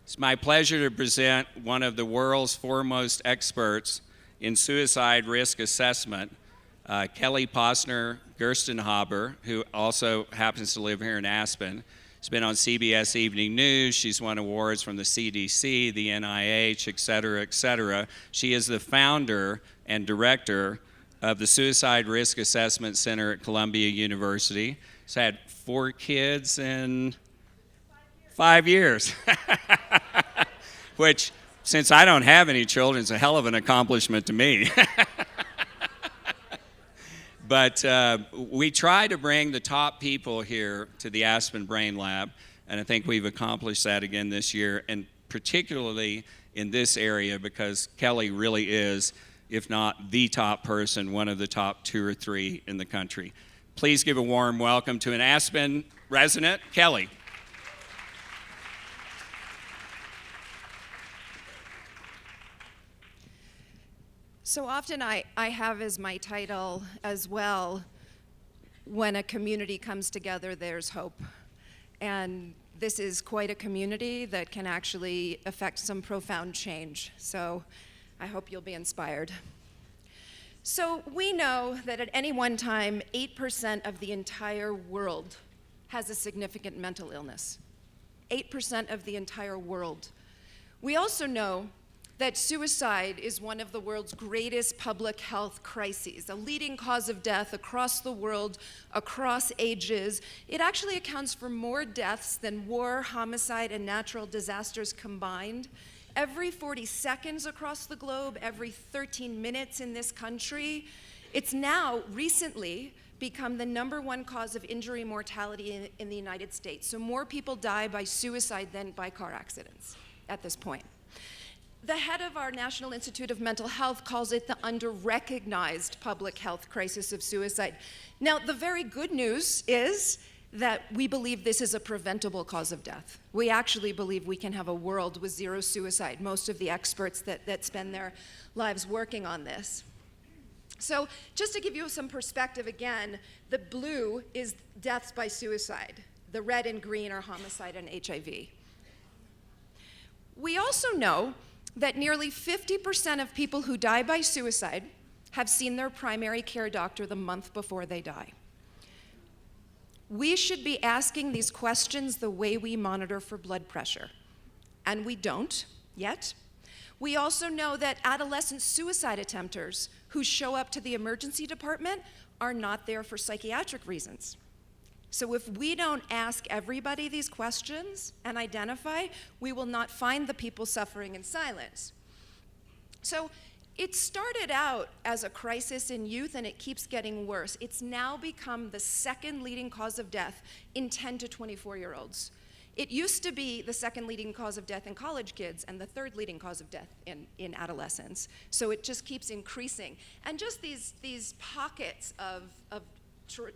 It's my pleasure to present one of the world's foremost experts in suicide risk assessment, Kelly Posner Gerstenhaber, who also happens to live here in Aspen. She's been on CBS Evening News. She's won awards from the CDC, the NIH, et cetera, et cetera. She is the founder and director of the Suicide Risk Assessment Center at Columbia University. She's had 4 kids in 5 years. Which, since I don't have any children, is a hell of an accomplishment to me. But we try to bring the top people here to the Aspen Brain Lab, and I think we've accomplished that again this year, and particularly in this area because Kelly really is, if not the top person, one of the top 2 or 3 in the country. Please give a warm welcome to an Aspen resident, Kelly. So often I have as my title as well, when a community comes together, there's hope. And this is quite a community that can actually affect some profound change. So I hope you'll be inspired. So we know that at any one time, 8% of the entire world has a significant mental illness. 8% of the entire world. We also know that suicide is one of the world's greatest public health crises, a leading cause of death across the world, across ages. It actually accounts for more deaths than war, homicide, and natural disasters combined. Every 40 seconds across the globe, every 13 minutes in this country. It's now recently become the #1 cause of injury mortality in the United States. So more people die by suicide than by car accidents at this point. The head of our National Institute of Mental Health calls it the under-recognized public health crisis of suicide. Now, the very good news is that we believe this is a preventable cause of death. We actually believe we can have a world with 0 suicide, most of the experts that spend their lives working on this. So just to give you some perspective again, the blue is deaths by suicide. The red and green are homicide and HIV. We also know that nearly 50% of people who die by suicide have seen their primary care doctor the month before they die. We should be asking these questions the way we monitor for blood pressure, and we don't yet. We also know that adolescent suicide attempters who show up to the emergency department are not there for psychiatric reasons. So if we don't ask everybody these questions and identify, we will not find the people suffering in silence. So it started out as a crisis in youth and it keeps getting worse. It's now become the 2nd leading cause of death in 10 to 24-year-olds. It used to be the 2nd leading cause of death in college kids and the 3rd leading cause of death in adolescents. So it just keeps increasing. And just these pockets of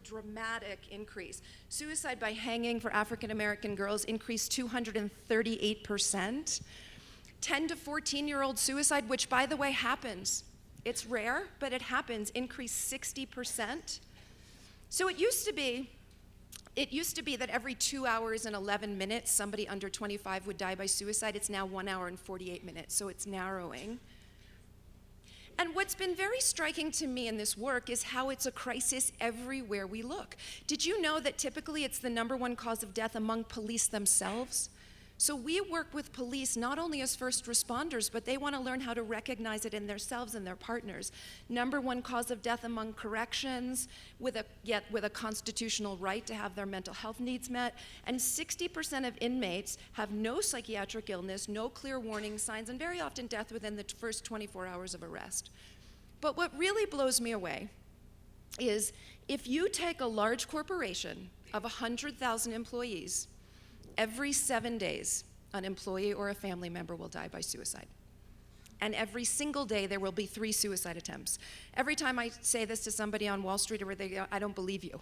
dramatic increase. Suicide by hanging for African American girls increased 238%. 10 to 14-year-old suicide, which by the way happens, it's rare, but it happens, increased 60%. So it used to be that every 2 hours and 11 minutes, somebody under 25 would die by suicide. It's now 1 hour and 48 minutes, so it's narrowing. And what's been very striking to me in this work is how it's a crisis everywhere we look. Did you know that typically it's the #1 cause of death among police themselves? So we work with police not only as first responders, but they want to learn how to recognize it in themselves and their partners. #1 cause of death among corrections, with a constitutional right to have their mental health needs met. And 60% of inmates have no psychiatric illness, no clear warning signs, and very often death within the first 24 hours of arrest. But what really blows me away is if you take a large corporation of 100,000 employees, every 7 days, an employee or a family member will die by suicide. And every single day, there will be 3 suicide attempts. Every time I say this to somebody on Wall Street or where they go, I don't believe you.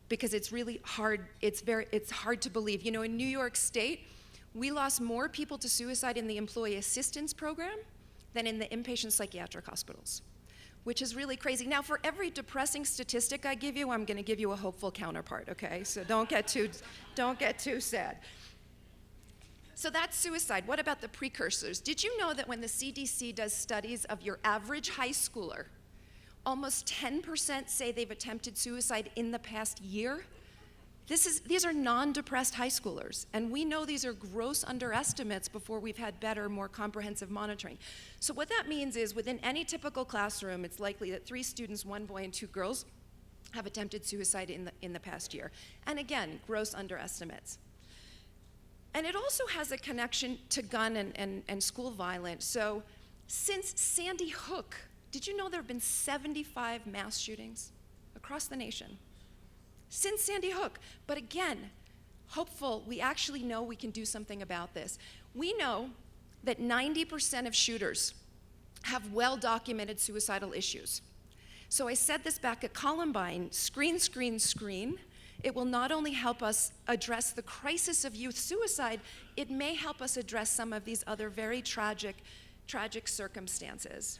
Because it's really hard, it's hard to believe. You know, in New York State, we lost more people to suicide in the employee assistance program than in the inpatient psychiatric hospitals, which is really crazy. Now, for every depressing statistic I give you, I'm going to give you a hopeful counterpart, okay? So don't get too sad. So that's suicide. What about the precursors? Did you know that when the CDC does studies of your average high schooler, almost 10% say they've attempted suicide in the past year? These are non-depressed high schoolers, and we know these are gross underestimates before we've had better, more comprehensive monitoring. So what that means is within any typical classroom, it's likely that 3 students, 1 boy and 2 girls, have attempted suicide in the past year. And again, gross underestimates. And it also has a connection to gun and school violence. So since Sandy Hook, did you know there have been 75 mass shootings across the nation? Since Sandy Hook. But again, hopeful, we actually know we can do something about this. We know that 90% of shooters have well-documented suicidal issues. So I said this back at Columbine, screen, screen, screen. It will not only help us address the crisis of youth suicide, it may help us address some of these other very tragic circumstances.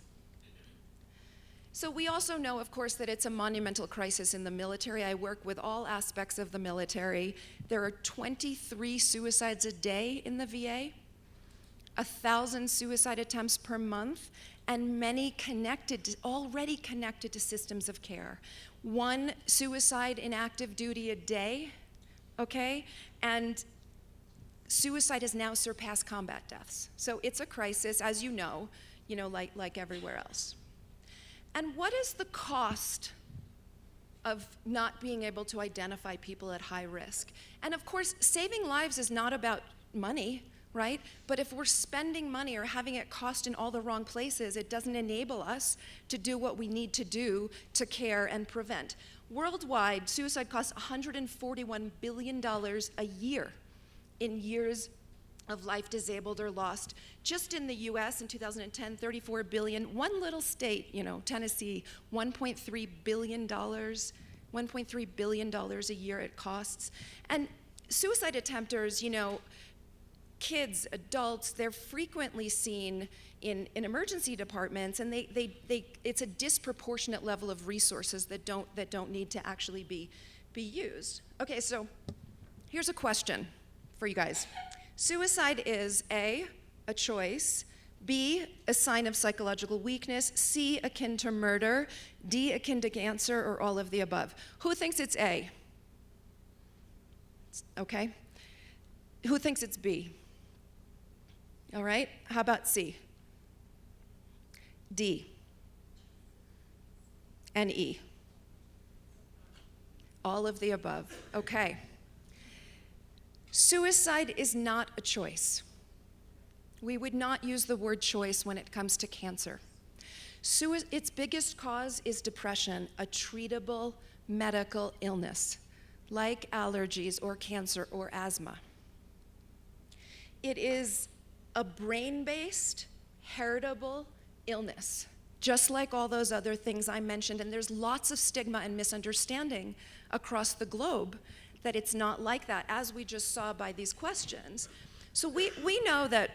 So we also know, of course, that it's a monumental crisis in the military. I work with all aspects of the military. There are 23 suicides a day in the VA, 1,000 suicide attempts per month, and many already connected to systems of care. 1 suicide in active duty a day, okay? And suicide has now surpassed combat deaths. So it's a crisis, as you know, like everywhere else. And what is the cost of not being able to identify people at high risk? And of course, saving lives is not about money, right? But if we're spending money or having it cost in all the wrong places, it doesn't enable us to do what we need to do to care and prevent. Worldwide, suicide costs $141 billion a year in years of life disabled or lost. Just in the US in 2010, $34 billion. One little state, Tennessee, $1.3 billion, $1.3 billion a year it costs. And suicide attempters, kids, adults, they're frequently seen in emergency departments, and it's a disproportionate level of resources that don't need to actually be used. Okay, so here's a question for you guys. Suicide is A, a choice, B, a sign of psychological weakness, C, akin to murder, D, akin to cancer, or all of the above. Who thinks it's A? Okay. Who thinks it's B? All right, how about C? D? And E? All of the above, okay. Suicide is not a choice. We would not use the word choice when it comes to cancer. Its biggest cause is depression, a treatable medical illness, like allergies or cancer or asthma. It is a brain-based, heritable illness, just like all those other things I mentioned, and there's lots of stigma and misunderstanding across the globe that it's not like that, as we just saw by these questions. So we know that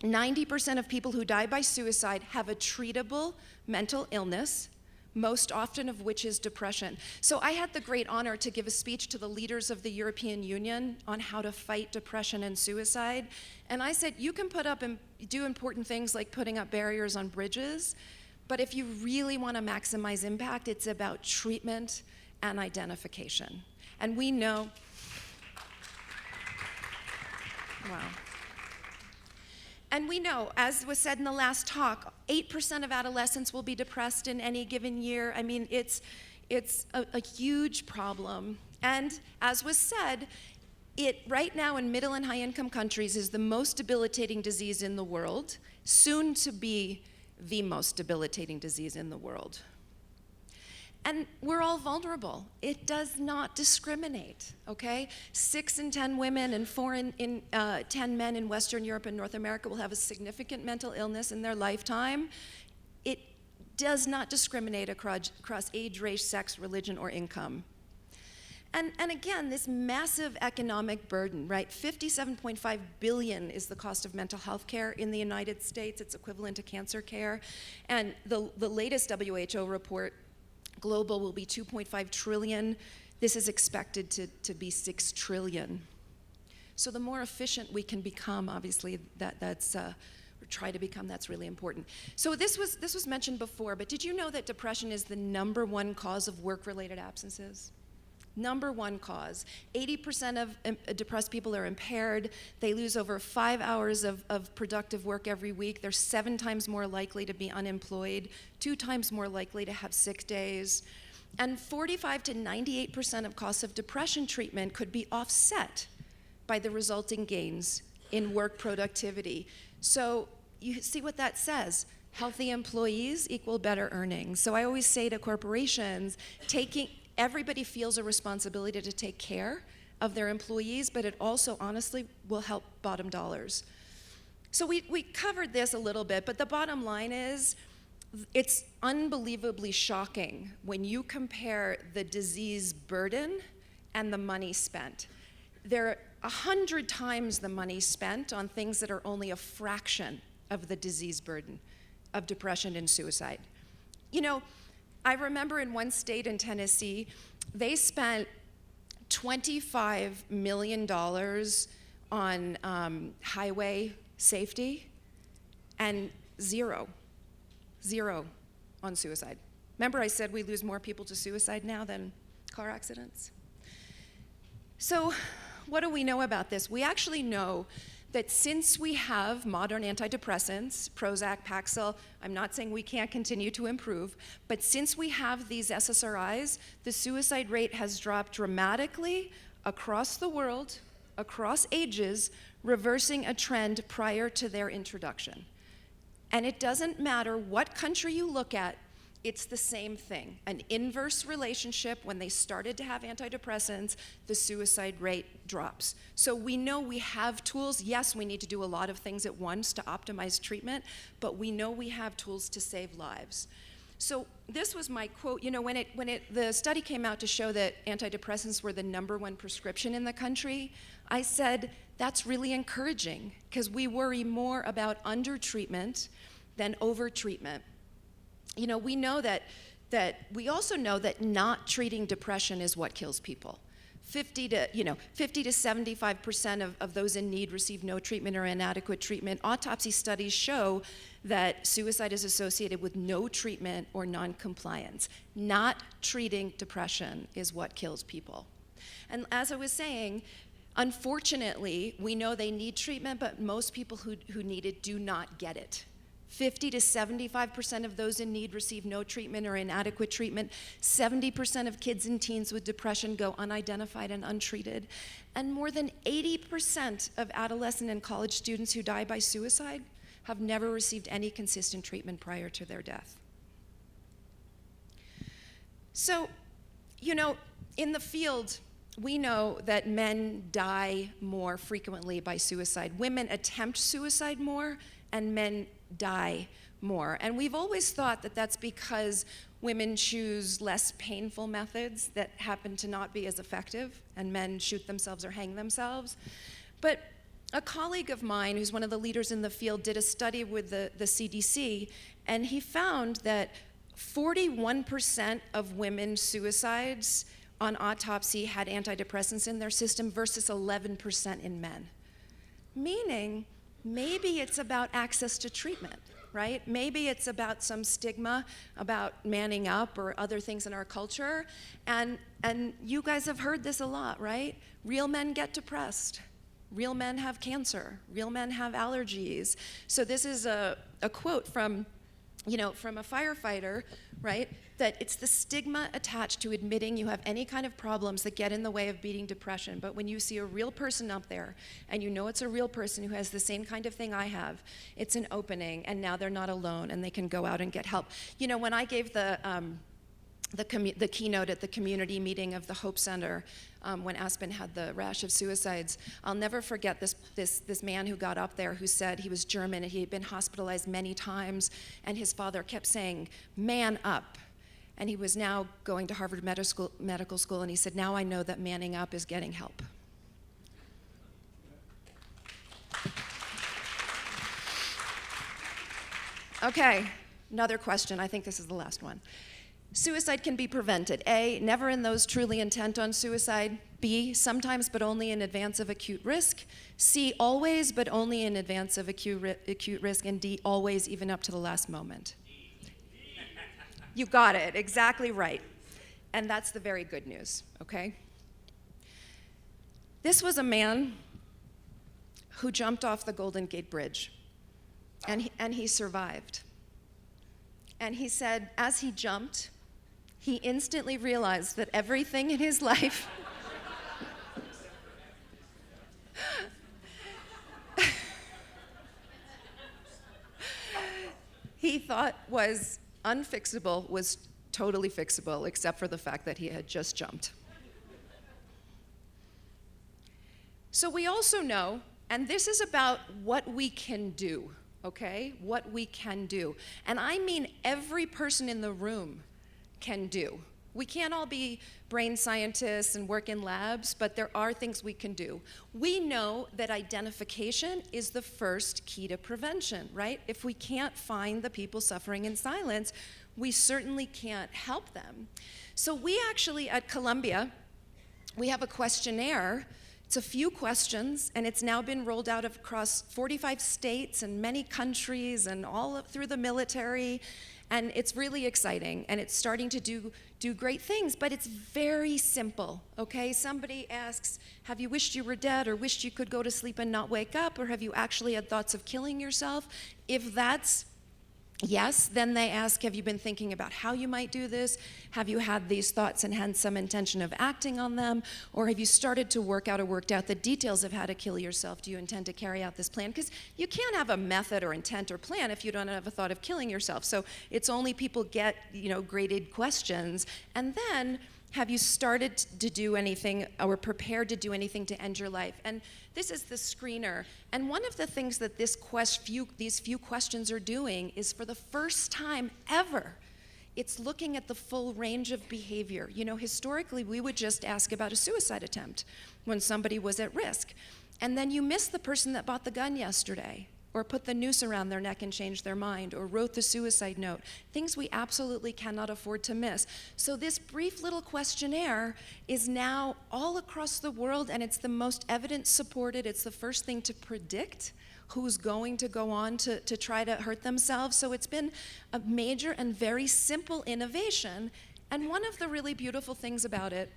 90% of people who die by suicide have a treatable mental illness, most often of which is depression. So I had the great honor to give a speech to the leaders of the European Union on how to fight depression and suicide. And I said, you can put up and do important things like putting up barriers on bridges, but if you really want to maximize impact, it's about treatment and identification. And we know, wow. And we know, as was said in the last talk, 8% of adolescents will be depressed in any given year. I mean, it's a huge problem. And as was said, it right now in middle and high income countries is the most debilitating disease in the world, soon to be the most debilitating disease in the world. And we're all vulnerable. It does not discriminate, okay? 6 in 10 women and 4 in 10 men in Western Europe and North America will have a significant mental illness in their lifetime. It does not discriminate across age, race, sex, religion, or income. And again, this massive economic burden, right? $57.5 billion is the cost of mental health care in the United States. It's equivalent to cancer care. And the latest WHO report, global, will be 2.5 trillion. This is expected to be 6 trillion. So the more efficient we can become, obviously, that's or try to become, that's really important. So this was mentioned before, but did you know that depression is the #1 cause of work-related absences? #1 cause. 80% of depressed people are impaired. They lose over 5 hours of productive work every week. They're 7 times more likely to be unemployed, 2 times more likely to have sick days. And 45 to 98% of costs of depression treatment could be offset by the resulting gains in work productivity. So you see what that says. Healthy employees equal better earnings. So I always say to corporations, everybody feels a responsibility to take care of their employees, but it also honestly will help bottom dollars. So we covered this a little bit, but the bottom line is it's unbelievably shocking when you compare the disease burden and the money spent. There are 100 times the money spent on things that are only a fraction of the disease burden of depression and suicide. You know, I remember in one state in Tennessee, they spent $25 million on highway safety and zero on suicide. Remember I said we lose more people to suicide now than car accidents? So what do we know about this? We actually know that since we have modern antidepressants, Prozac, Paxil, I'm not saying we can't continue to improve, but since we have these SSRIs, the suicide rate has dropped dramatically across the world, across ages, reversing a trend prior to their introduction. And it doesn't matter what country you look at, it's the same thing. An inverse relationship. When they started to have antidepressants, the suicide rate drops. So we know we have tools. Yes, we need to do a lot of things at once to optimize treatment, but we know we have tools to save lives. So this was my quote. You know, when the study came out to show that antidepressants were the #1 prescription in the country, I said, that's really encouraging, because we worry more about undertreatment than overtreatment. You know, we know we also know that not treating depression is what kills people. 50 to 75% of those in need receive no treatment or inadequate treatment. Autopsy studies show that suicide is associated with no treatment or non-compliance. Not treating depression is what kills people. And as I was saying, unfortunately, we know they need treatment, but most people who need it do not get it. 50 to 75% of those in need receive no treatment or inadequate treatment. 70% of kids and teens with depression go unidentified and untreated. And more than 80% of adolescent and college students who die by suicide have never received any consistent treatment prior to their death. So, you know, in the field, we know that men die more frequently by suicide. Women attempt suicide more, and men die more. And we've always thought that that's because women choose less painful methods that happen to not be as effective, and men shoot themselves or hang themselves. But a colleague of mine, who's one of the leaders in the field, did a study with the CDC, and he found that 41% of women's suicides on autopsy had antidepressants in their system versus 11% in men. Meaning, maybe it's about access to treatment, right? Maybe it's about some stigma about manning up or other things in our culture. And you guys have heard this a lot, right? Real men get depressed. Real men have cancer. Real men have allergies. So this is a quote from a firefighter, right? That it's the stigma attached to admitting you have any kind of problems that get in the way of beating depression. But when you see a real person up there, and you know it's a real person who has the same kind of thing I have, it's an opening, and now they're not alone, and they can go out and get help. You know, when I gave the keynote at the community meeting of the Hope Center, when Aspen had the rash of suicides, I'll never forget this man who got up there who said he was German and he had been hospitalized many times, and his father kept saying, "Man up." And he was now going to Harvard Medical School, and he said, "Now I know that manning up is getting help." Okay, another question. I think this is the last one. Suicide can be prevented. A, never in those truly intent on suicide. B, sometimes but only in advance of acute risk. C, always but only in advance of acute risk. And D, always even up to the last moment. You got it, exactly right. And that's the very good news, okay? This was a man who jumped off the Golden Gate Bridge, and he survived. And he said, as he jumped, he instantly realized that everything in his life he thought was unfixable was totally fixable, except for the fact that he had just jumped. So we also know, and this is about what we can do, okay? What we can do. And I mean every person in the room can do. We can't all be brain scientists and work in labs, but there are things we can do. We know that identification is the first key to prevention, right? If we can't find the people suffering in silence, we certainly can't help them. So we actually, at Columbia, we have a questionnaire. It's a few questions, and it's now been rolled out across 45 states and many countries and all through the military, and it's really exciting, and it's starting to do great things, but it's very simple, okay? Somebody asks, have you wished you were dead or wished you could go to sleep and not wake up, or have you actually had thoughts of killing yourself? If that's yes, then they ask, have you been thinking about how you might do this? Have you had these thoughts and had some intention of acting on them? Or have you started to worked out the details of how to kill yourself? Do you intend to carry out this plan? Because you can't have a method or intent or plan if you don't have a thought of killing yourself. So it's only people get, graded questions. And then, have you started to do anything or prepared to do anything to end your life? And this is the screener. And one of the things that these few questions are doing is, for the first time ever, it's looking at the full range of behavior. Historically, we would just ask about a suicide attempt when somebody was at risk. And then you miss the person that bought the gun yesterday, or put the noose around their neck and changed their mind, or wrote the suicide note. Things we absolutely cannot afford to miss. So this brief little questionnaire is now all across the world, and it's the most evidence-supported. It's the first thing to predict who's going to go on to try to hurt themselves. So it's been a major and very simple innovation. And one of the really beautiful things about it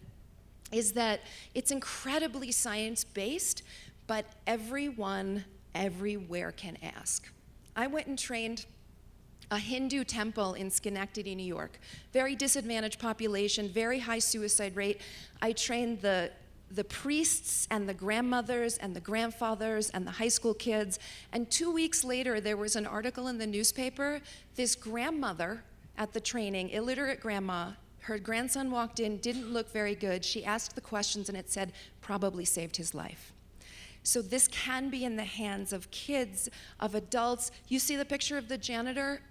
is that it's incredibly science-based, but everyone everywhere can ask. I went and trained a Hindu temple in Schenectady, New York. Very disadvantaged population, very high suicide rate. I trained the priests and the grandmothers and the grandfathers and the high school kids. And 2 weeks later, there was an article in the newspaper. This grandmother at the training, illiterate grandma, her grandson walked in, didn't look very good. She asked the questions, and it said, probably saved his life. So this can be in the hands of kids, of adults. You see the picture of the janitor?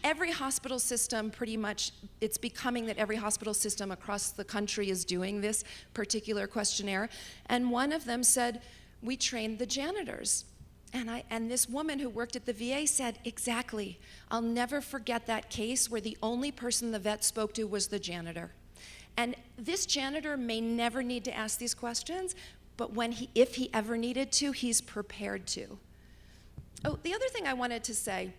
Every hospital system, pretty much, it's becoming that every hospital system across the country is doing this particular questionnaire. And one of them said, we trained the janitors. And this woman who worked at the VA said, exactly, I'll never forget that case where the only person the vet spoke to was the janitor. And this janitor may never need to ask these questions, but if he ever needed to, he's prepared to. Oh, the other thing I wanted to say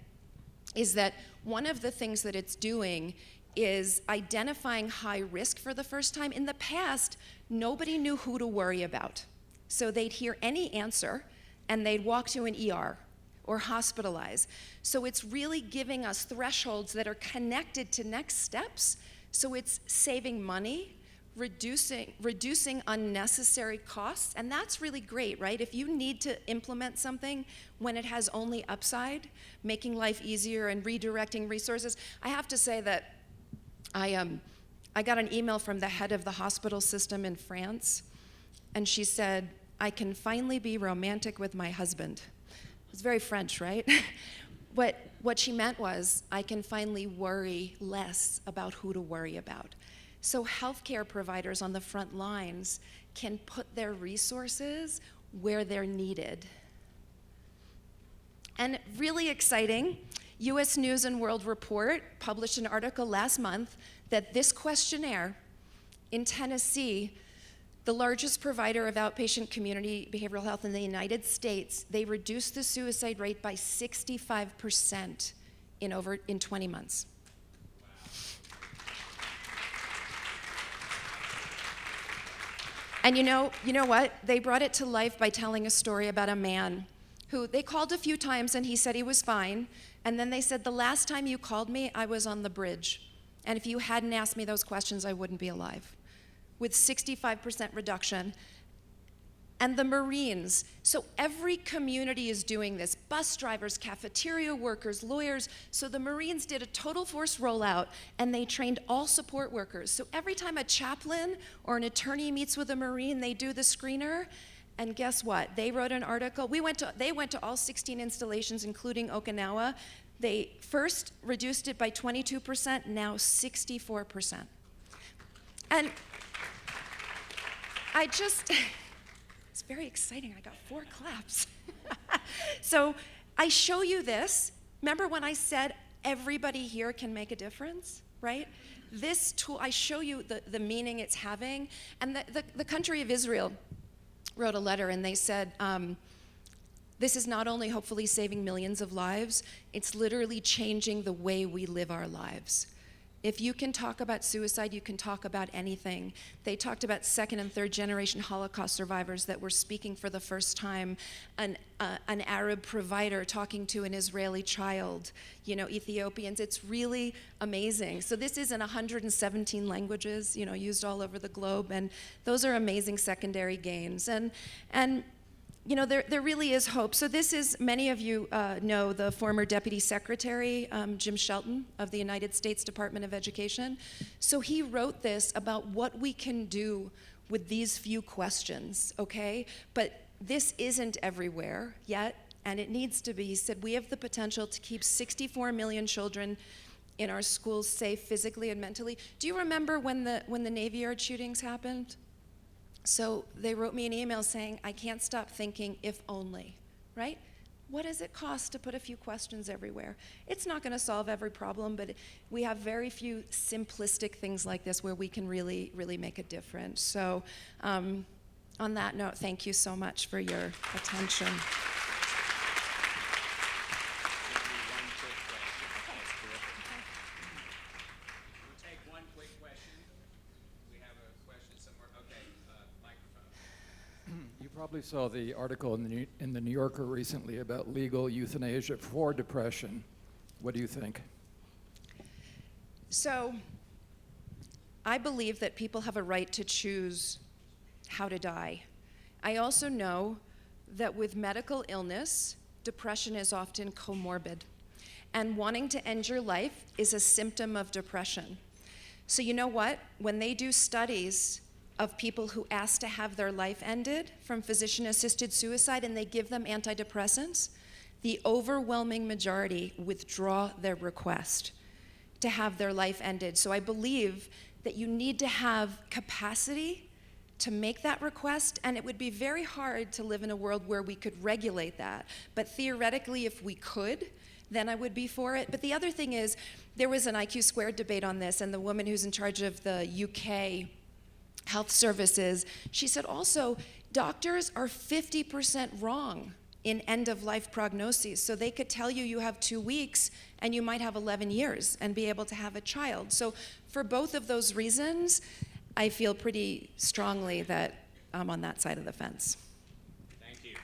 is that one of the things that it's doing is identifying high risk for the first time. In the past, nobody knew who to worry about. So they'd hear any answer, and they'd walk to an ER or hospitalize. So it's really giving us thresholds that are connected to next steps. So it's saving money, reducing unnecessary costs, and that's really great, right? If you need to implement something when it has only upside, making life easier and redirecting resources. I have to say that I got an email from the head of the hospital system in France, and she said, I can finally be romantic with my husband. It's very French, right? What she meant was, I can finally worry less about who to worry about. So healthcare providers on the front lines can put their resources where they're needed. And really exciting, U.S. News and World Report published an article last month that this questionnaire in Tennessee, the largest provider of outpatient community behavioral health in the United States, they reduced the suicide rate by 65% in 20 months. And you know what? They brought it to life by telling a story about a man who they called a few times and he said he was fine. And then they said, the last time you called me, I was on the bridge. And if you hadn't asked me those questions, I wouldn't be alive. With 65% reduction. And the Marines, so every community is doing this. Bus drivers, cafeteria workers, lawyers. So the Marines did a total force rollout and they trained all support workers. So every time a chaplain or an attorney meets with a Marine, they do the screener. And guess what? They wrote an article. They went to all 16 installations, including Okinawa. They first reduced it by 22%, now 64%. And it's very exciting. I got 4 claps. So I show you this. Remember when I said everybody here can make a difference, right? This tool, I show you the meaning it's having. And the country of Israel wrote a letter and they said, this is not only hopefully saving millions of lives, it's literally changing the way we live our lives. If you can talk about suicide, you can talk about anything. They talked about second and third generation Holocaust survivors that were speaking for the first time, an Arab provider talking to an Israeli child, Ethiopians. It's really amazing. So this is in 117 languages, used all over the globe, and those are amazing secondary gains. And there really is hope. So this is, many of you know the former Deputy Secretary, Jim Shelton of the United States Department of Education. So he wrote this about what we can do with these few questions, okay? But this isn't everywhere yet, and it needs to be. He said, we have the potential to keep 64 million children in our schools safe physically and mentally. Do you remember when the Navy Yard shootings happened? So they wrote me an email saying, I can't stop thinking, if only, right? What does it cost to put a few questions everywhere? It's not going to solve every problem, but we have very few simplistic things like this where we can really, really make a difference. So on that note, thank you so much for your attention. Probably saw the article in the New Yorker recently about legal euthanasia for depression. What do you think? So I believe that people have a right to choose how to die. I also know that with medical illness, depression is often comorbid. And wanting to end your life is a symptom of depression. So you know what? When they do studies of people who ask to have their life ended from physician-assisted suicide and they give them antidepressants, the overwhelming majority withdraw their request to have their life ended. So I believe that you need to have capacity to make that request, and it would be very hard to live in a world where we could regulate that. But theoretically, if we could, then I would be for it. But the other thing is, there was an IQ squared debate on this, and the woman who's in charge of the UK Health Services, she said also, doctors are 50% wrong in end-of-life prognoses. So they could tell you you have 2 weeks and you might have 11 years and be able to have a child. So for both of those reasons, I feel pretty strongly that I'm on that side of the fence. Thank you.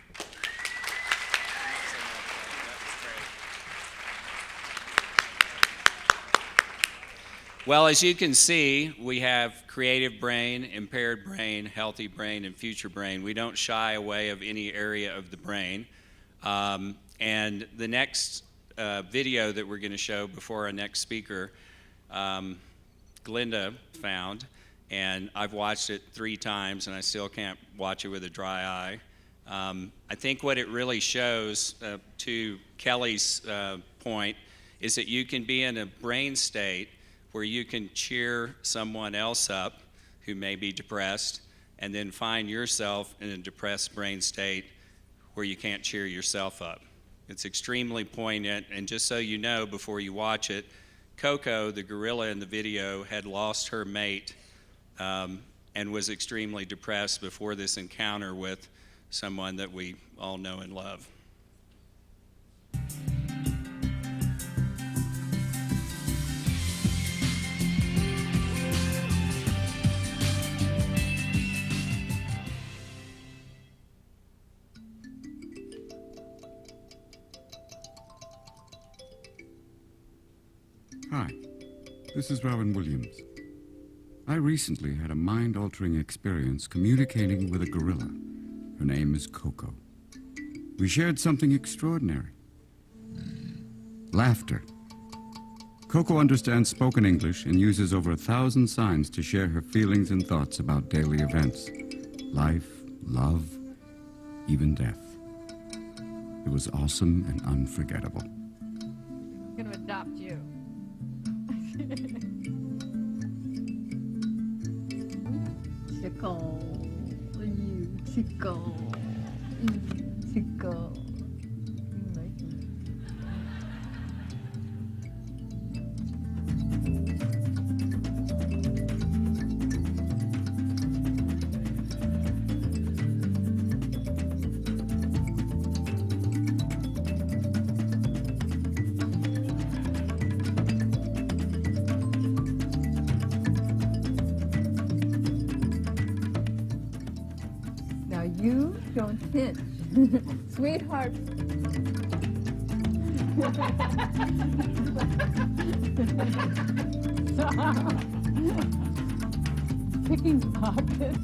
Well, as you can see, we have creative brain, impaired brain, healthy brain, and future brain. We don't shy away of any area of the brain. And the next video that we're going to show before our next speaker, Glinda found, and I've watched it 3 times, and I still can't watch it with a dry eye. I think what it really shows, to Kelly's point, is that you can be in a brain state where you can cheer someone else up who may be depressed, and then find yourself in a depressed brain state where you can't cheer yourself up. It's extremely poignant, and just so you know before you watch it, Coco, the gorilla in the video, had lost her mate and was extremely depressed before this encounter with someone that we all know and love. Hi, this is Robin Williams. I recently had a mind-altering experience communicating with a gorilla. Her name is Coco. We shared something extraordinary. Laughter. Coco understands spoken English and uses over 1,000 signs to share her feelings and thoughts about daily events. Life, love, even death. It was awesome and unforgettable. I'm going to adopt you. Chico, you Chico, Chico. Now you don't pinch, sweetheart. Picking pockets.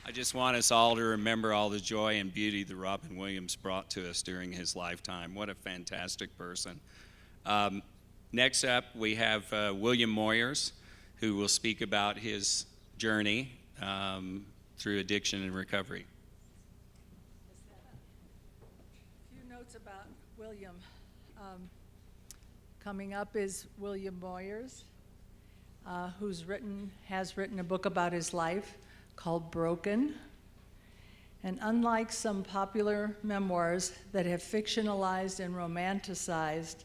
I just want us all to remember all the joy and beauty that Robin Williams brought to us during his lifetime. What a fantastic person. Next up, we have William Moyers, who will speak about his journey through addiction and recovery. A few notes about William. Coming up is William Moyers, who has written a book about his life called Broken. And unlike some popular memoirs that have fictionalized and romanticized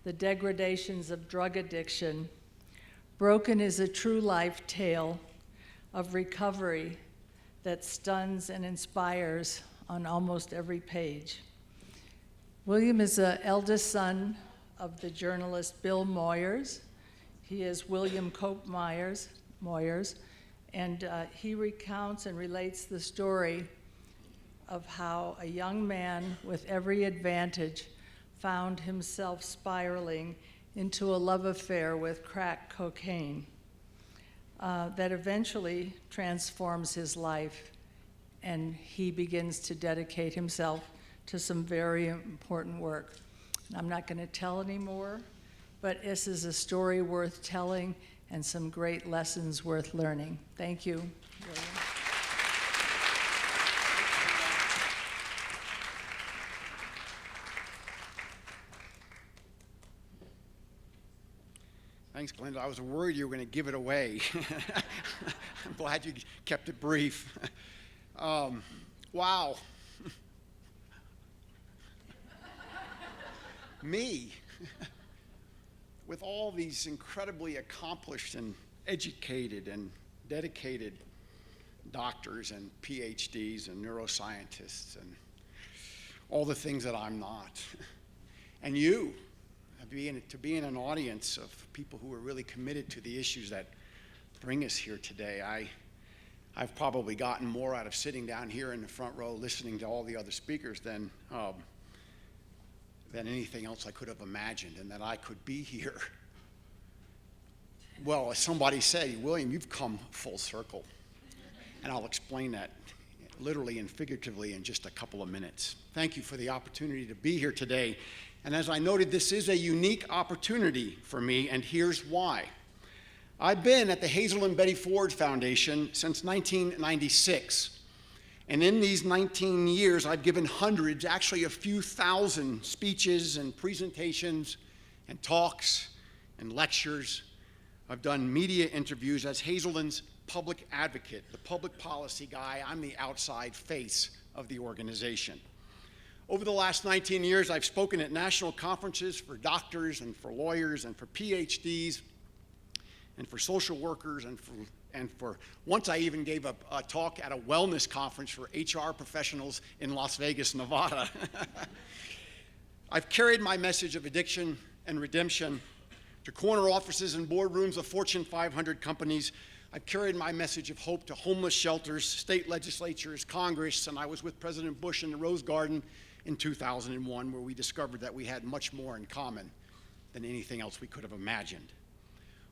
the degradations of drug addiction, Broken is a true life tale of recovery that stuns and inspires on almost every page. William is the eldest son of the journalist Bill Moyers. He is William Cope Moyers, and he recounts and relates the story of how a young man with every advantage found himself spiraling into a love affair with crack cocaine that eventually transforms his life, and he begins to dedicate himself to some very important work. I'm not going to tell anymore, but this is a story worth telling and some great lessons worth learning. Thank you, William. Thanks, Glenda. I was worried you were going to give it away. I'm glad you kept it brief. Wow. Me, with all these incredibly accomplished and educated and dedicated doctors and PhDs and neuroscientists and all the things that I'm not. And you, to be in an audience of people who are really committed to the issues that bring us here today. I've probably gotten more out of sitting down here in the front row listening to all the other speakers than anything else I could have imagined, and that I could be here. Well, as somebody said, William, you've come full circle. And I'll explain that literally and figuratively in just a couple of minutes. Thank you for the opportunity to be here today. And as I noted, this is a unique opportunity for me, and here's why. I've been at the Hazel and Betty Ford Foundation since 1996, And in these 19 years, I've given hundreds, actually a few thousand speeches and presentations and talks and lectures. I've done media interviews as Hazelden's public advocate, the public policy guy. I'm the outside face of the organization. Over the last 19 years, I've spoken at national conferences for doctors and for lawyers and for PhDs and for social workers and for once I even gave a talk at a wellness conference for HR professionals in Las Vegas, Nevada. I've carried my message of addiction and redemption to corner offices and boardrooms of Fortune 500 companies. I've carried my message of hope to homeless shelters, state legislatures, Congress, and I was with President Bush in the Rose Garden in 2001, where we discovered that we had much more in common than anything else we could have imagined.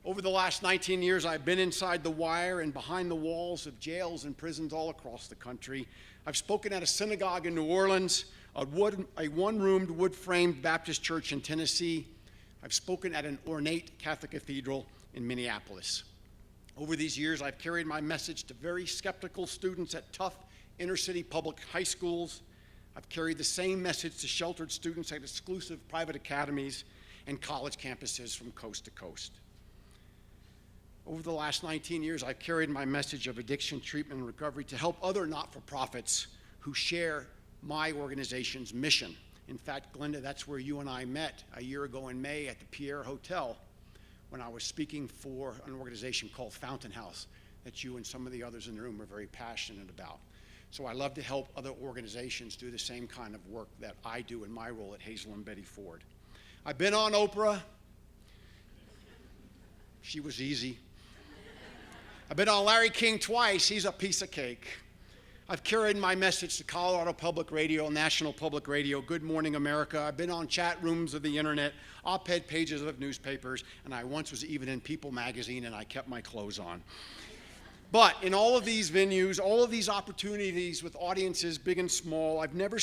Over the last 19 years, I've been inside the wire and behind the walls of jails and prisons all across the country. I've spoken at a synagogue in New Orleans, a one-roomed, wood-framed Baptist church in Tennessee. I've spoken at an ornate Catholic cathedral in Minneapolis. Over these years, I've carried my message to very skeptical students at tough inner-city public high schools. I've carried the same message to sheltered students at exclusive private academies and college campuses from coast to coast. Over the last 19 years, I've carried my message of addiction treatment and recovery to help other not-for-profits who share my organization's mission. In fact, Glenda, that's where you and I met a year ago in May at the Pierre Hotel when I was speaking for an organization called Fountain House that you and some of the others in the room are very passionate about. So I love to help other organizations do the same kind of work that I do in my role at Hazel and Betty Ford. I've been on Oprah. She was easy. I've been on Larry King twice. He's a piece of cake. I've carried my message to Colorado Public Radio, National Public Radio, Good Morning America. I've been on chat rooms of the internet, op-ed pages of newspapers, and I once was even in People magazine, and I kept my clothes on. But in all of these venues, all of these opportunities with audiences big and small, I've never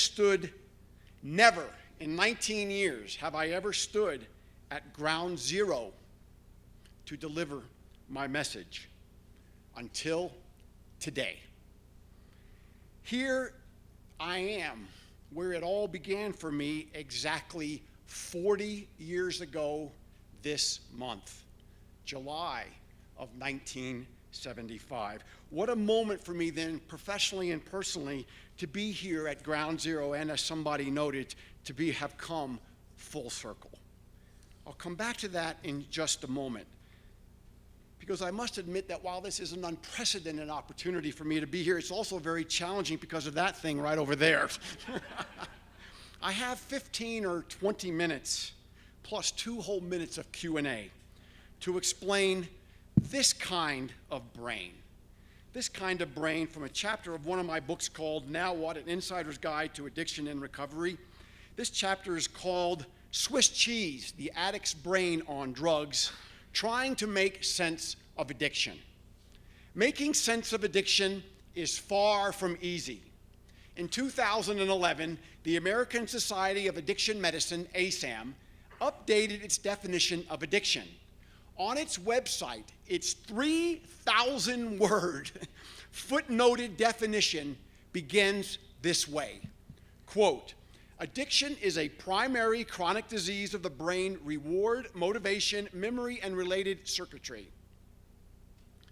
in 19 years have I ever stood at ground zero to deliver my message until today. Here I am, where it all began for me exactly 40 years ago this month, July of 1975. What a moment for me then, professionally and personally, to be here at ground zero and, as somebody noted, to have come full circle. I'll come back to that in just a moment, because I must admit that while this is an unprecedented opportunity for me to be here, it's also very challenging because of that thing right over there. I have 15 or 20 minutes plus 2 whole minutes of Q&A to explain this kind of brain. This kind of brain from a chapter of one of my books called Now What? An Insider's Guide to Addiction and Recovery. This chapter is called Swiss Cheese, the Addict's Brain on Drugs, Trying to Make Sense of Addiction. Making sense of addiction is far from easy. In 2011, the American Society of Addiction Medicine, ASAM, updated its definition of addiction. On its website, its 3,000-word footnoted definition begins this way, quote, addiction is a primary chronic disease of the brain, reward, motivation, memory, and related circuitry.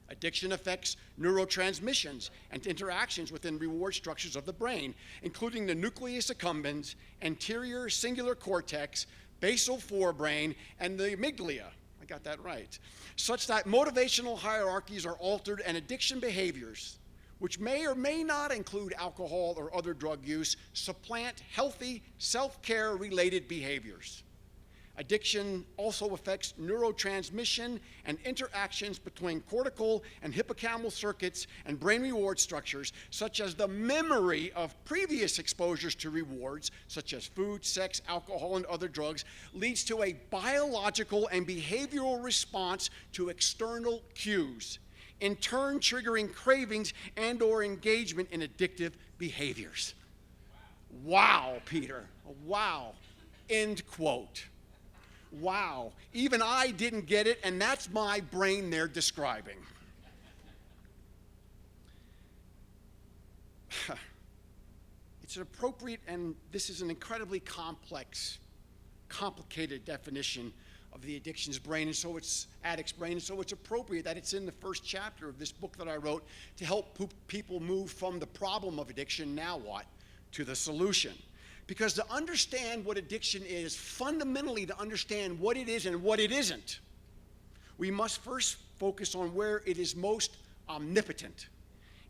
Addiction affects neurotransmissions and interactions within reward structures of the brain, including the nucleus accumbens, anterior cingulate cortex, basal forebrain, and the amygdala. I got that right. Such that motivational hierarchies are altered and addiction behaviors, which may or may not include alcohol or other drug use, supplant healthy self-care related behaviors. Addiction also affects neurotransmission and interactions between cortical and hippocampal circuits and brain reward structures, such as the memory of previous exposures to rewards, such as food, sex, alcohol, and other drugs, leads to a biological and behavioral response to external cues, in turn triggering cravings and/or engagement in addictive behaviors. Wow, Peter. Wow. End quote. Wow, even I didn't get it, and that's my brain they're describing. it's an appropriate, and this is an incredibly complex, complicated definition of the addiction's brain, and so it's addict's brain, and so it's appropriate that it's in the first chapter of this book that I wrote to help people move from the problem of addiction, now what, to the solution. Because to understand what addiction is, fundamentally to understand what it is and what it isn't, we must first focus on where it is most omnipotent,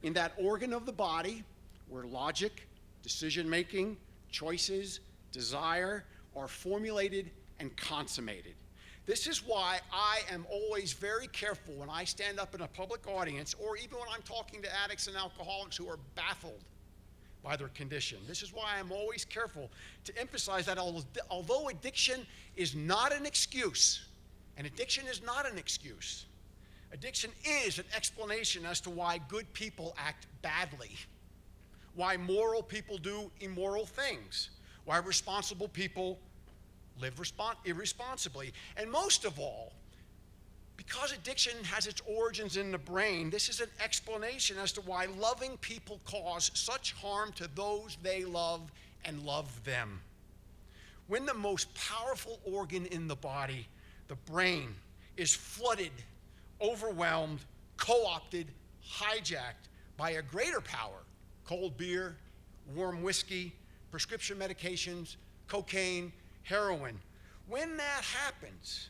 in that organ of the body where logic, decision-making, choices, desire are formulated and consummated. This is why I am always very careful when I stand up in a public audience, or even when I'm talking to addicts and alcoholics who are baffled by their condition. This is why I'm always careful to emphasize that although addiction is not an excuse, and addiction is not an excuse, addiction is an explanation as to why good people act badly, why moral people do immoral things, why responsible people live irresponsibly. And most of all, because addiction has its origins in the brain, this is an explanation as to why loving people cause such harm to those they love and love them. When the most powerful organ in the body, the brain, is flooded, overwhelmed, co-opted, hijacked by a greater power, cold beer, warm whiskey, prescription medications, cocaine, heroin. When that happens,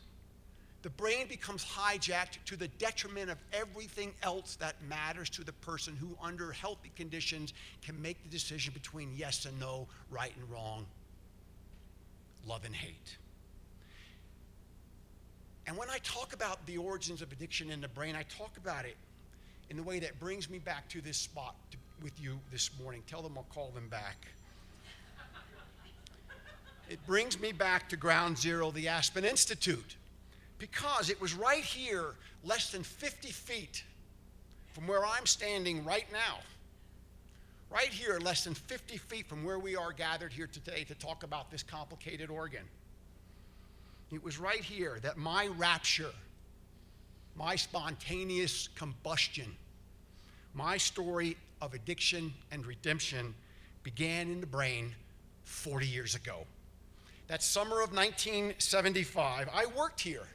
the brain becomes hijacked to the detriment of everything else that matters to the person who, under healthy conditions, can make the decision between yes and no, right and wrong, love and hate. And when I talk about the origins of addiction in the brain, I talk about it in the way that brings me back to this spot with you this morning. Tell them I'll call them back. It brings me back to ground zero, the Aspen Institute, because it was right here, less than 50 feet from where I'm standing right now, right here, less than 50 feet from where we are gathered here today to talk about this complicated organ. It was right here that my rapture, my spontaneous combustion, my story of addiction and redemption began in the brain 40 years ago. That summer of 1975, I worked here.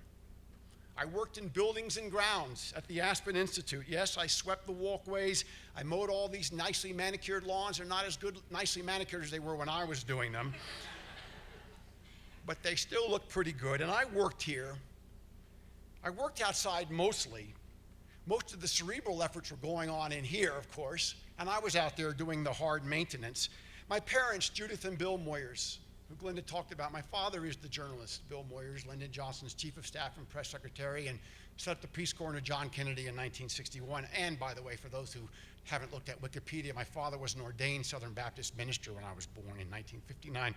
I worked in buildings and grounds at the Aspen Institute. Yes, I swept the walkways. I mowed all these nicely manicured lawns. They're not as good nicely manicured as they were when I was doing them. But they still look pretty good. And I worked here. I worked outside mostly. Most of the cerebral efforts were going on in here, of course, and I was out there doing the hard maintenance. My parents, Judith and Bill Moyers, who Glenda talked about. My father is the journalist, Bill Moyers, Lyndon Johnson's chief of staff and press secretary, and set up the Peace Corps under John Kennedy in 1961. And by the way, for those who haven't looked at Wikipedia, my father was an ordained Southern Baptist minister when I was born in 1959.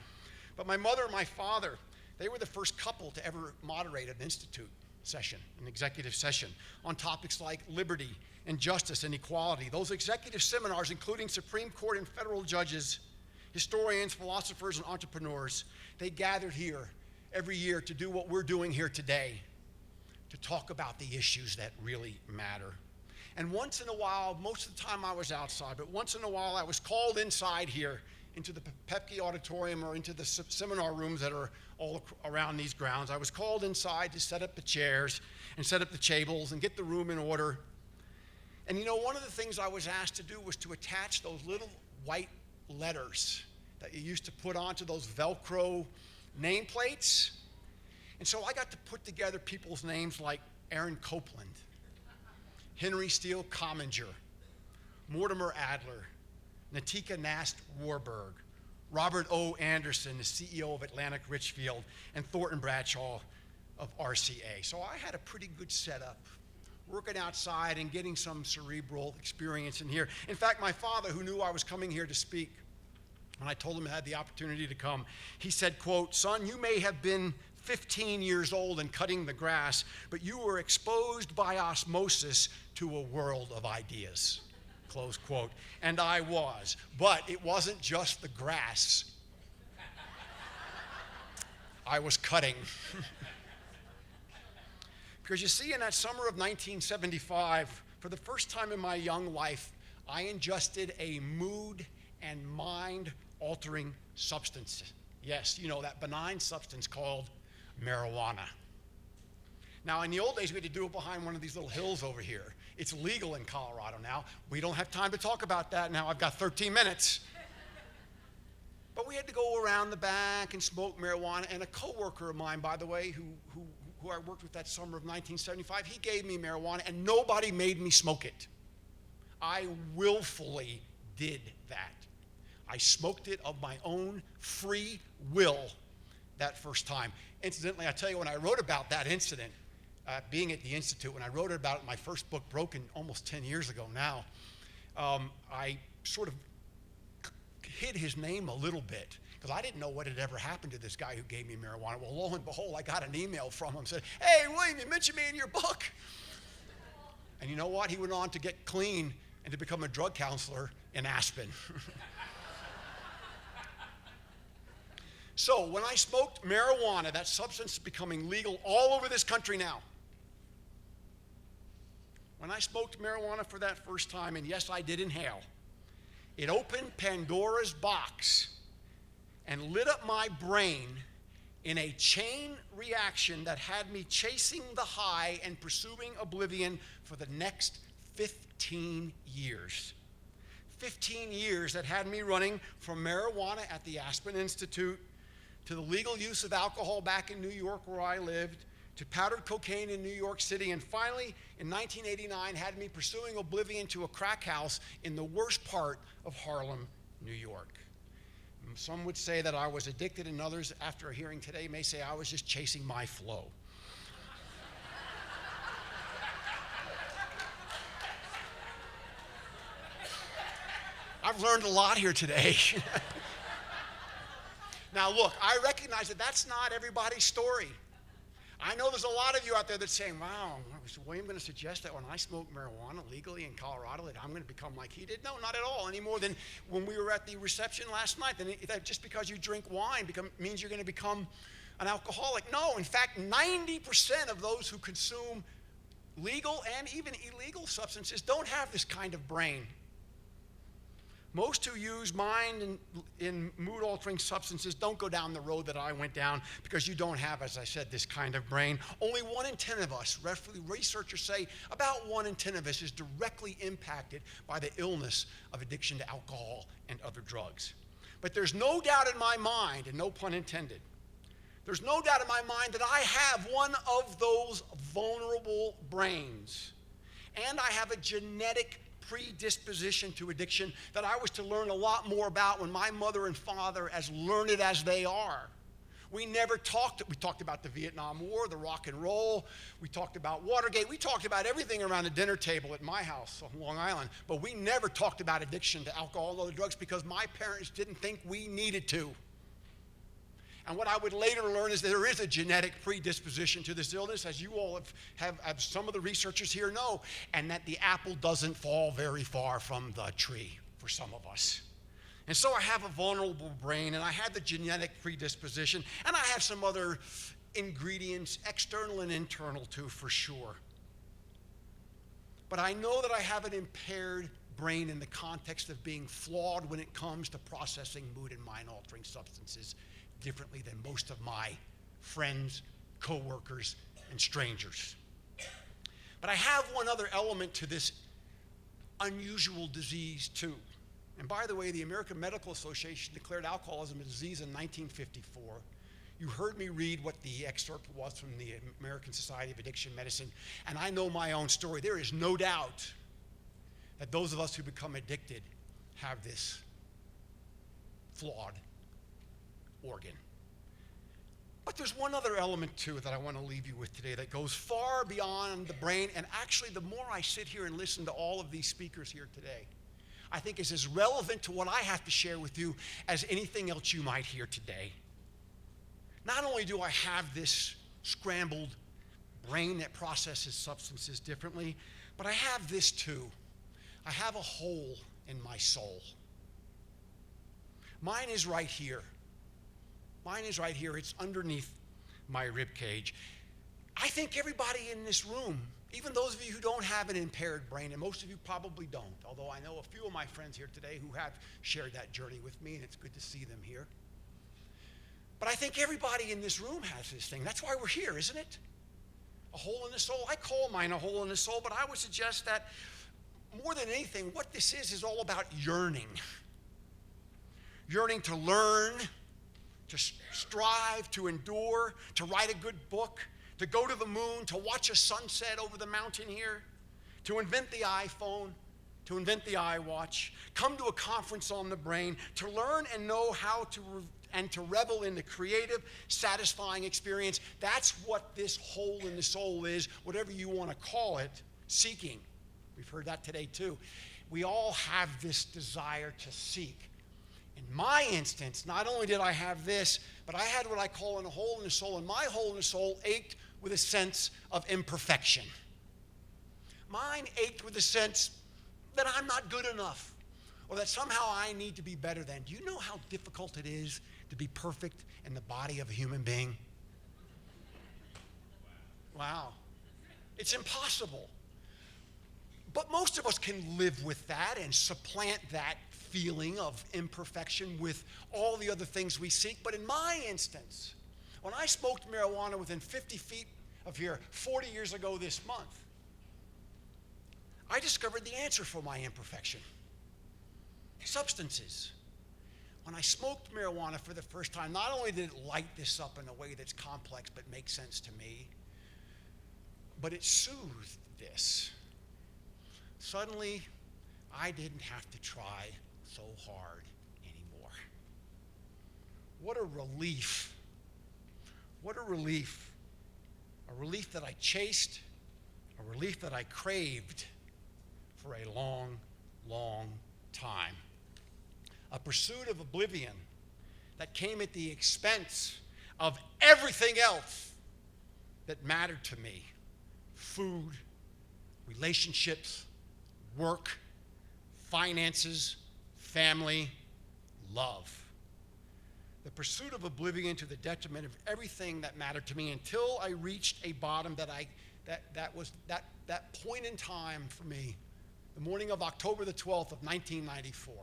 But my mother and my father, they were the first couple to ever moderate an institute session, an executive session, on topics like liberty and justice and equality. Those executive seminars, including Supreme Court and federal judges, historians, philosophers, and entrepreneurs, they gathered here every year to do what we're doing here today, to talk about the issues that really matter. And once in a while, most of the time I was outside, but once in a while I was called inside here into the Pepke Auditorium or into the seminar rooms that are all around these grounds. I was called inside to set up the chairs and set up the tables and get the room in order. And you know, one of the things I was asked to do was to attach those little white letters that you used to put onto those Velcro nameplates. And so I got to put together people's names like Aaron Copeland, Henry Steele Comminger, Mortimer Adler, Natika Nast Warburg, Robert O. Anderson, the CEO of Atlantic Richfield, and Thornton Bradshaw of RCA. So I had a pretty good setup, working outside and getting some cerebral experience in here. In fact, my father, who knew I was coming here to speak, when I told him I had the opportunity to come, he said, quote, "Son, you may have been 15 years old and cutting the grass, but you were exposed by osmosis to a world of ideas." Close quote. And I was. But it wasn't just the grass I was cutting. Because you see, in that summer of 1975, for the first time in my young life, I ingested a mood and mind-altering substance. Yes, you know, that benign substance called marijuana. Now, in the old days, we had to do it behind one of these little hills over here. It's legal in Colorado now. We don't have time to talk about that now. I've got 13 minutes. But we had to go around the back and smoke marijuana. And a coworker of mine, by the way, who I worked with that summer of 1975, he gave me marijuana, and nobody made me smoke it. I willfully did that. I smoked it of my own free will that first time. Incidentally, I tell you, when I wrote about that incident, being at the Institute, when I wrote about it in my first book, Broken, almost 10 years ago now, I sort of hid his name a little bit because I didn't know what had ever happened to this guy who gave me marijuana. Well, lo and behold, I got an email from him, said, "Hey, William, you mentioned me in your book." And you know what? He went on to get clean and to become a drug counselor in Aspen. So when I smoked marijuana, that substance is becoming legal all over this country now. When I smoked marijuana for that first time, and yes, I did inhale, it opened Pandora's box and lit up my brain in a chain reaction that had me chasing the high and pursuing oblivion for the next 15 years. 15 years that had me running from marijuana at the Aspen Institute to the legal use of alcohol back in New York where I lived, to powdered cocaine in New York City, and finally, in 1989, had me pursuing oblivion to a crack house in the worst part of Harlem, New York. Some would say that I was addicted, and others, after hearing today, may say I was just chasing my flow. I've learned a lot here today. Now look, I recognize that that's not everybody's story. I know there's a lot of you out there that's saying, wow, was William going to suggest that when I smoke marijuana legally in Colorado that I'm going to become like he did? No, not at all, any more than when we were at the reception last night. That just because you drink wine means you're going to become an alcoholic. No, in fact, 90% of those who consume legal and even illegal substances don't have this kind of brain. Most who use mind in mood-altering substances don't go down the road that I went down because you don't have, as I said, this kind of brain. Only 1 in 10 of us, researchers say about 1 in 10 of us is directly impacted by the illness of addiction to alcohol and other drugs. But there's no doubt in my mind, and no pun intended, there's no doubt in my mind that I have one of those vulnerable brains. And I have a genetic predisposition to addiction that I was to learn a lot more about when my mother and father, as learned as they are, we talked about the Vietnam War, the rock and roll, we talked about Watergate, we talked about everything around the dinner table at my house on Long Island, but we never talked about addiction to alcohol and other drugs because my parents didn't think we needed to. And what I would later learn is that there is a genetic predisposition to this illness, as you all have some of the researchers here know, and that the apple doesn't fall very far from the tree for some of us. And so I have a vulnerable brain, and I have the genetic predisposition, and I have some other ingredients, external and internal too, for sure. But I know that I have an impaired brain in the context of being flawed when it comes to processing mood and mind-altering substances differently than most of my friends, co-workers, and strangers. But I have one other element to this unusual disease too. And by the way, the American Medical Association declared alcoholism a disease in 1954. You heard me read what the excerpt was from the American Society of Addiction Medicine, and I know my own story. There is no doubt that those of us who become addicted have this flawed organ. But there's one other element too that I want to leave you with today that goes far beyond the brain, and actually the more I sit here and listen to all of these speakers here today, I think is as relevant to what I have to share with you as anything else you might hear today. Not only do I have this scrambled brain that processes substances differently, but I have this too. I have a hole in my soul. Mine is right here. Mine is right here. It's underneath my rib cage. I think everybody in this room Even those of you who don't have an impaired brain, and most of you probably don't, although I know a few of my friends here today who have shared that journey with me, and it's good to see them here. But I think everybody in this room has this thing. That's why we're here, isn't it? A hole in the soul. I call mine a hole in the soul, but I would suggest that more than anything, what this is all about yearning. Yearning to learn, to strive, to endure, to write a good book, to go to the moon, to watch a sunset over the mountain here, to invent the iPhone, to invent the iWatch, come to a conference on the brain, to learn and know how to and to revel in the creative, satisfying experience. That's what this hole in the soul is, whatever you want to call it, seeking. We've heard that today too. We all have this desire to seek. In my instance, not only did I have this, but I had what I call a hole in the soul, and my hole in the soul ached with a sense of imperfection. Mine ached with a sense that I'm not good enough, or that somehow I need to be better than. Do you know how difficult it is to be perfect in the body of a human being? Wow. It's impossible. But most of us can live with that and supplant that feeling of imperfection with all the other things we seek. But in my instance, when I smoked marijuana within 50 feet of here 40 years ago this month, I discovered the answer for my imperfection. Substances. When I smoked marijuana for the first time, not only did it light this up in a way that's complex but makes sense to me, but it soothed this. Suddenly, I didn't have to try so hard anymore. What a relief. What a relief. A relief that I chased, a relief that I craved for a long, long time. A pursuit of oblivion that came at the expense of everything else that mattered to me. Food, relationships, work, finances, family, love. The pursuit of oblivion to the detriment of everything that mattered to me until I reached a bottom that was that point in time for me, the morning of October the 12th of 1994.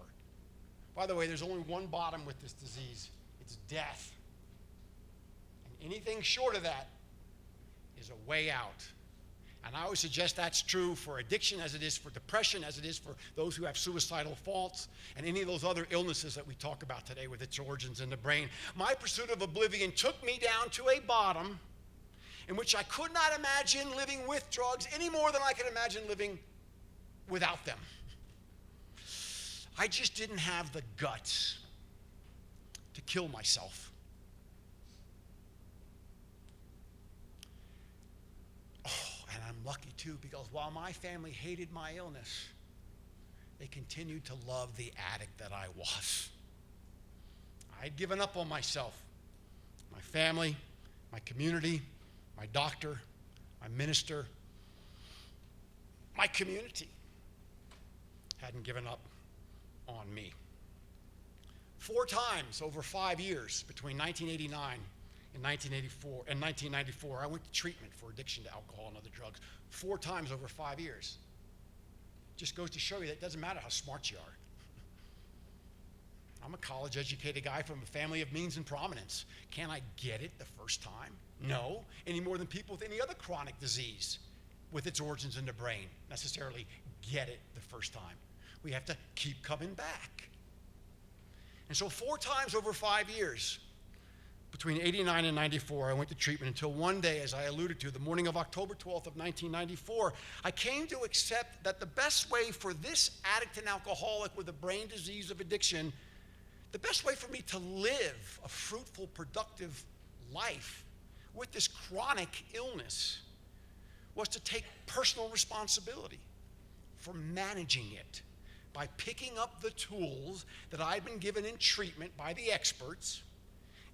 By the way, there's only one bottom with this disease. It's death. And anything short of that is a way out. And I would suggest that's true for addiction as it is for depression, as it is for those who have suicidal thoughts, and any of those other illnesses that we talk about today with its origins in the brain. My pursuit of oblivion took me down to a bottom in which I could not imagine living with drugs any more than I could imagine living without them. I just didn't have the guts to kill myself. And I'm lucky too, because while my family hated my illness, they continued to love the addict that I was. I'd given up on myself. My family, my community, my doctor, my minister, my community hadn't given up on me. 4 times over 5 years between 1989 and 1994, I went to treatment for addiction to alcohol and other drugs. 4 times over 5 years. Just goes to show you that it doesn't matter how smart you are. I'm a college-educated guy from a family of means and prominence. Can I get it the first time? No, any more than people with any other chronic disease with its origins in the brain necessarily get it the first time. We have to keep coming back. And so 4 times over 5 years, between 89 and 94, I went to treatment until one day, as I alluded to, the morning of October 12th of 1994, I came to accept that the best way for this addict and alcoholic with a brain disease of addiction, the best way for me to live a fruitful, productive life with this chronic illness was to take personal responsibility for managing it by picking up the tools that I'd been given in treatment by the experts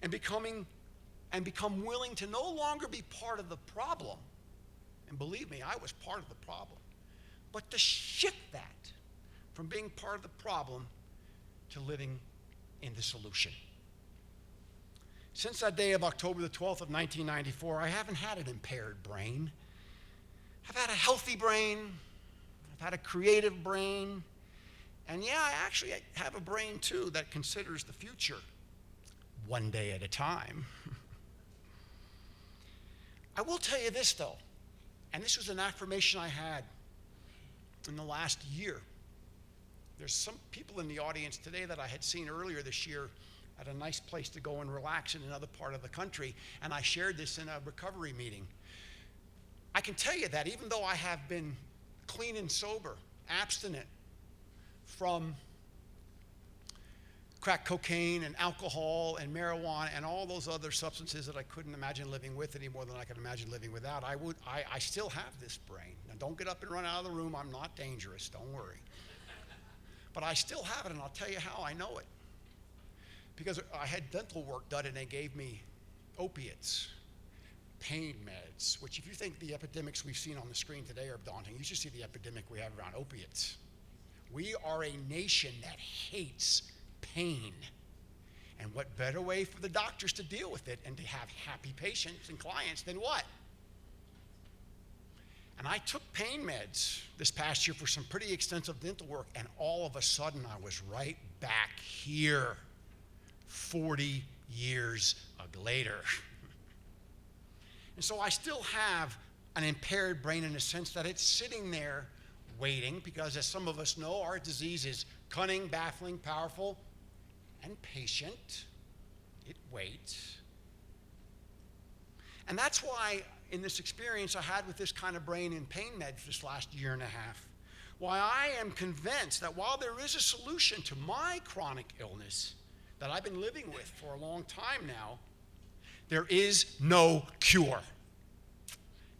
and become willing to no longer be part of the problem. And believe me, I was part of the problem. But to shift that from being part of the problem to living in the solution. Since that day of October the 12th of 1994, I haven't had an impaired brain. I've had a healthy brain. I've had a creative brain. And yeah, I actually have a brain too that considers the future one day at a time. I will tell you this though, and this was an affirmation I had in the last year. There's some people in the audience today that I had seen earlier this year at a nice place to go and relax in another part of the country, and I shared this in a recovery meeting. I can tell you that even though I have been clean and sober, abstinent from crack cocaine and alcohol and marijuana and all those other substances that I couldn't imagine living with any more than I could imagine living without, I still have this brain. Now don't get up and run out of the room. I'm not dangerous, don't worry. But I still have it, and I'll tell you how I know it. Because I had dental work done, and they gave me opiates, pain meds, which if you think the epidemics we've seen on the screen today are daunting, you should see the epidemic we have around opiates. We are a nation that hates pain. And what better way for the doctors to deal with it and to have happy patients and clients than what? And I took pain meds this past year for some pretty extensive dental work, and all of a sudden I was right back here 40 years later. And so I still have an impaired brain in the sense that it's sitting there waiting, because as some of us know, our disease is cunning, baffling, powerful, and patient. It waits. And that's why in this experience I had with this kind of brain and pain meds this last year and a half, why I am convinced that while there is a solution to my chronic illness that I've been living with for a long time now, there is no cure.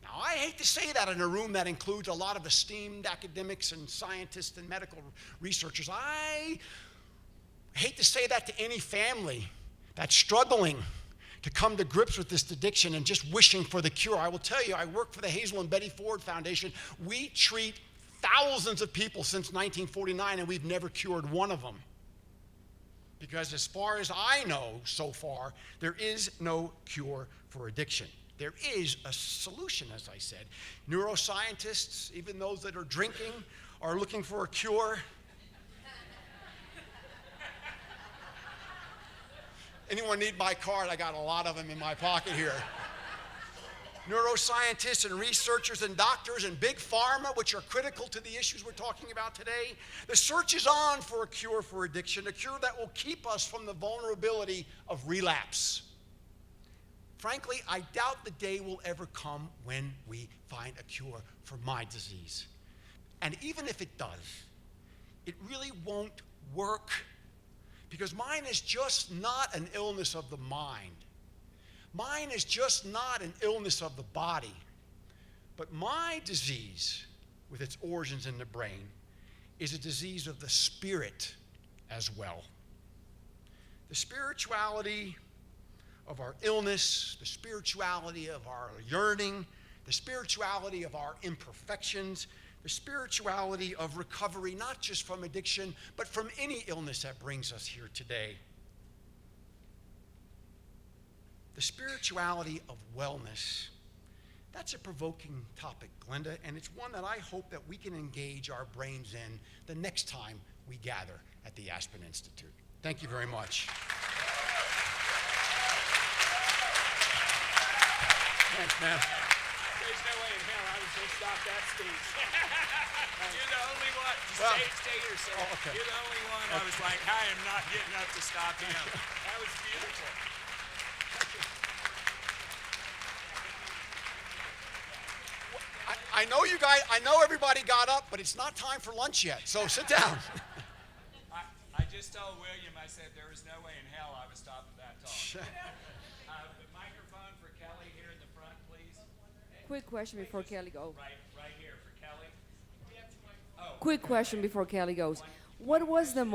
Now, I hate to say that in a room that includes a lot of esteemed academics and scientists and medical researchers. I hate to say that to any family that's struggling to come to grips with this addiction and just wishing for the cure. I will tell you, I work for the Hazel and Betty Ford Foundation. We treat thousands of people since 1949, and we've never cured one of them. Because as far as I know so far, there is no cure for addiction. There is a solution, as I said. Neuroscientists, even those that are drinking, are looking for a cure. Anyone need my card? I got a lot of them in my pocket here. Neuroscientists and researchers and doctors and big pharma, which are critical to the issues we're talking about today. The search is on for a cure for addiction, a cure that will keep us from the vulnerability of relapse. Frankly, I doubt the day will ever come when we find a cure for my disease. And even if it does, it really won't work, because mine is just not an illness of the mind. Mine is just not an illness of the body. But my disease, with its origins in the brain, is a disease of the spirit as well. The spirituality of our illness, the spirituality of our yearning, the spirituality of our imperfections, the spirituality of recovery, not just from addiction, but from any illness that brings us here today. The spirituality of wellness. That's a provoking topic, Glenda, and it's one that I hope that we can engage our brains in the next time we gather at the Aspen Institute. Thank you very much. Thanks, man. There's no way in hell I was going to stop that speech. You're the only one. Stay here, sir. Oh, okay. You're the only one. I was like, I am not getting up to stop him. That was beautiful. I know you guys, I know everybody got up, but it's not time for lunch yet, so sit down. I just told William, I said there was no way in hell I was stopping that talk. The microphone for Kelly here in the front, please. Quick question before Kelly goes. Right here for Kelly. Quick question before Kelly goes. What was the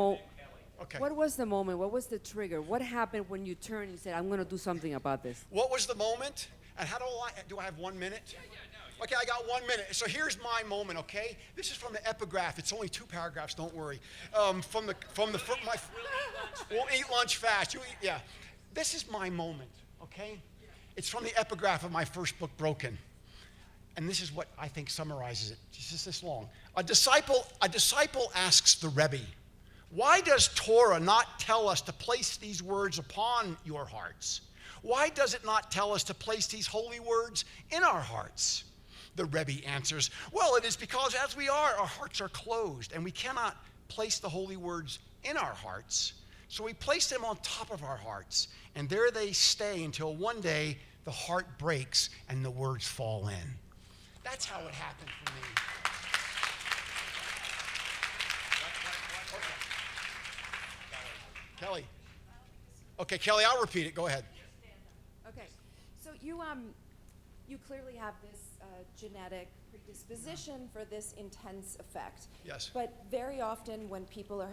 Okay. What was the moment? What was the trigger? What happened when you turned and said, "I'm going to do something about this"? What was the moment? And how do I have 1 minute? Yeah, no. Okay, I got 1 minute. So here's my moment, okay? This is from the epigraph. It's only 2 paragraphs, don't worry. We'll eat lunch fast. You eat, yeah. This is my moment, okay? It's from the epigraph of my first book, Broken. and this is what I think summarizes it, just this long. A disciple asks the Rebbe, why does Torah not tell us to place these words upon your hearts? Why does it not tell us to place these holy words in our hearts? The Rebbe answers, well, it is because as we are, our hearts are closed, and we cannot place the holy words in our hearts. So we place them on top of our hearts, and there they stay until one day the heart breaks and the words fall in. That's how it happened for me. Kelly. Okay, Kelly, I'll repeat it. Go ahead. Okay, so you clearly have this genetic predisposition for this intense effect. Yes. But very often when people are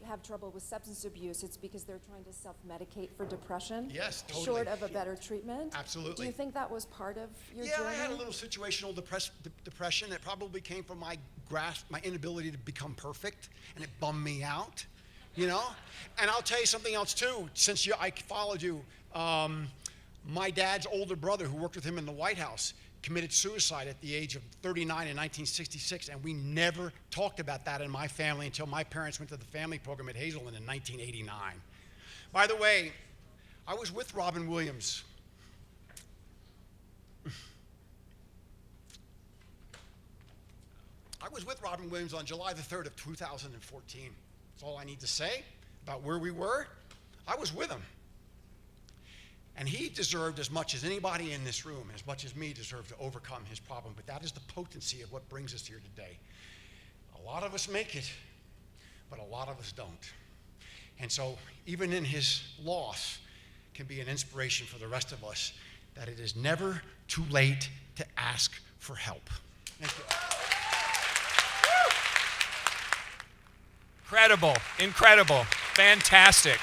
have trouble with substance abuse, it's because they're trying to self-medicate for depression. Yes, totally. Short of a better treatment. Absolutely. Do you think that was part of your journey? Yeah, I had a little situational depression that probably came from my inability to become perfect, and it bummed me out, you know? And I'll tell you something else too, since I followed you. My dad's older brother, who worked with him in the White House, committed suicide at the age of 39 in 1966, and we never talked about that in my family until my parents went to the family program at Hazelden in 1989. By the way, I was with Robin Williams. I was with Robin Williams on July the 3rd of 2014. That's all I need to say about where we were. I was with him. And he deserved as much as anybody in this room, as much as me, deserved to overcome his problem. But that is the potency of what brings us here today. A lot of us make it, but a lot of us don't. And so even in his loss can be an inspiration for the rest of us that it is never too late to ask for help. Thank you. Incredible, fantastic.